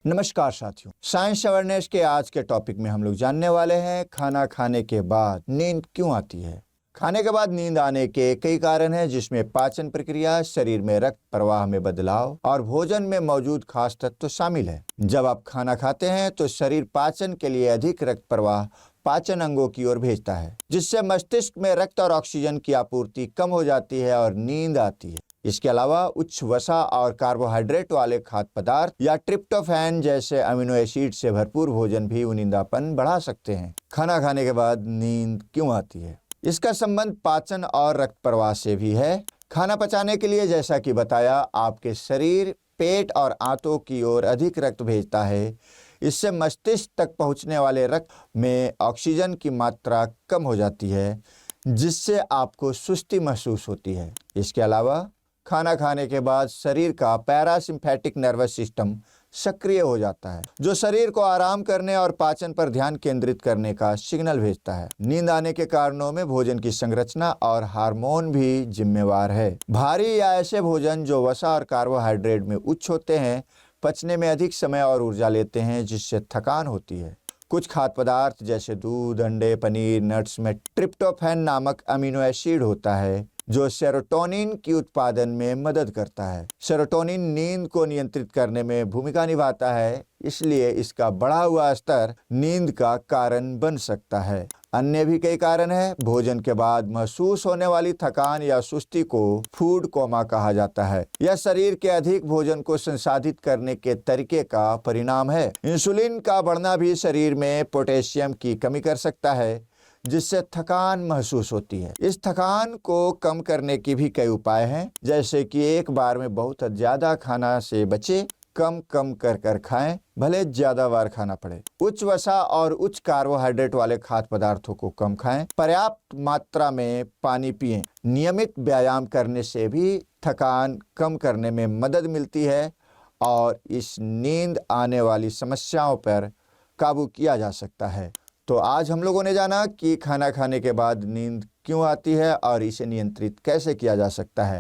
नमस्कार साथियों, science awareness के आज के टॉपिक में हम लोग जानने वाले हैं खाना खाने के बाद नींद क्यों आती है। खाने के बाद नींद आने के कई कारण हैं, जिसमें पाचन प्रक्रिया, शरीर में रक्त प्रवाह में बदलाव और भोजन में मौजूद खास तत्व शामिल है। जब आप खाना खाते हैं तो शरीर पाचन के लिए अधिक रक्त प्रवाह पाचन अंगों की ओर भेजता है, जिससे मस्तिष्क में रक्त और ऑक्सीजन की आपूर्ति कम हो जाती है और नींद आती है। इसके अलावा उच्च वसा और कार्बोहाइड्रेट वाले खाद्य पदार्थ या ट्रिप्टोफैन जैसे अमीनो एसिड से भरपूर भोजन भी नींदापन बढ़ा सकते हैं। खाना खाने के बाद नींद क्यों आती है? इसका संबंध पाचन और रक्त प्रवाह से भी है। खाना पचाने के लिए, जैसा कि बताया, आपके शरीर पेट और आंतों की ओर अधिक रक्त भेजता है। इससे मस्तिष्क तक पहुंचने वाले रक्त में ऑक्सीजन की मात्रा कम हो जाती है, जिससे आपको सुस्ती महसूस होती है। इसके अलावा खाना खाने के बाद शरीर का पैरासिम्पैथिक नर्वस सिस्टम सक्रिय हो जाता है, जो शरीर को आराम करने और पाचन पर ध्यान केंद्रित करने का सिग्नल भेजता है। नींद आने के कारणों में भोजन की संरचना और हार्मोन भी जिम्मेवार है। भारी या ऐसे भोजन जो वसा और कार्बोहाइड्रेट में उच्च होते हैं, पचने में अधिक समय और ऊर्जा लेते हैं, जिससे थकान होती है। कुछ खाद्य पदार्थ जैसे दूध, अंडे, पनीर, नट्स में ट्रिप्टोफैन नामक अमीनो एसिड होता है, जो सेरोटोनिन की उत्पादन में मदद करता है। सेरोटोनिन नींद को नियंत्रित करने में भूमिका निभाता है, इसलिए इसका बढ़ा हुआ स्तर नींद का कारण बन सकता है। अन्य भी कई कारण हैं। भोजन के बाद महसूस होने वाली थकान या सुस्ती को फूड कोमा कहा जाता है। यह शरीर के अधिक भोजन को संसाधित करने के तरीके का परिणाम है। इंसुलिन का बढ़ना भी शरीर में पोटेशियम की कमी कर सकता है, जिससे थकान महसूस होती है। इस थकान को कम करने की भी कई उपाय हैं, जैसे कि एक बार में बहुत ज़्यादा खाना से बचे, कम कम कर खाएं, भले ज़्यादा बार खाना पड़े। उच्च वसा और उच्च कार्बोहाइड्रेट वाले खाद्य पदार्थों को कम खाएं। पर्याप्त मात्रा में पानी पिएं। नियमित व्यायाम करने से भी थकान कम करने में मदद मिलती है और इस नींद आने वाली समस्याओं पर काबू किया जा सकता है। तो आज हम लोगों ने जाना कि खाना खाने के बाद नींद क्यों आती है और इसे नियंत्रित कैसे किया जा सकता है।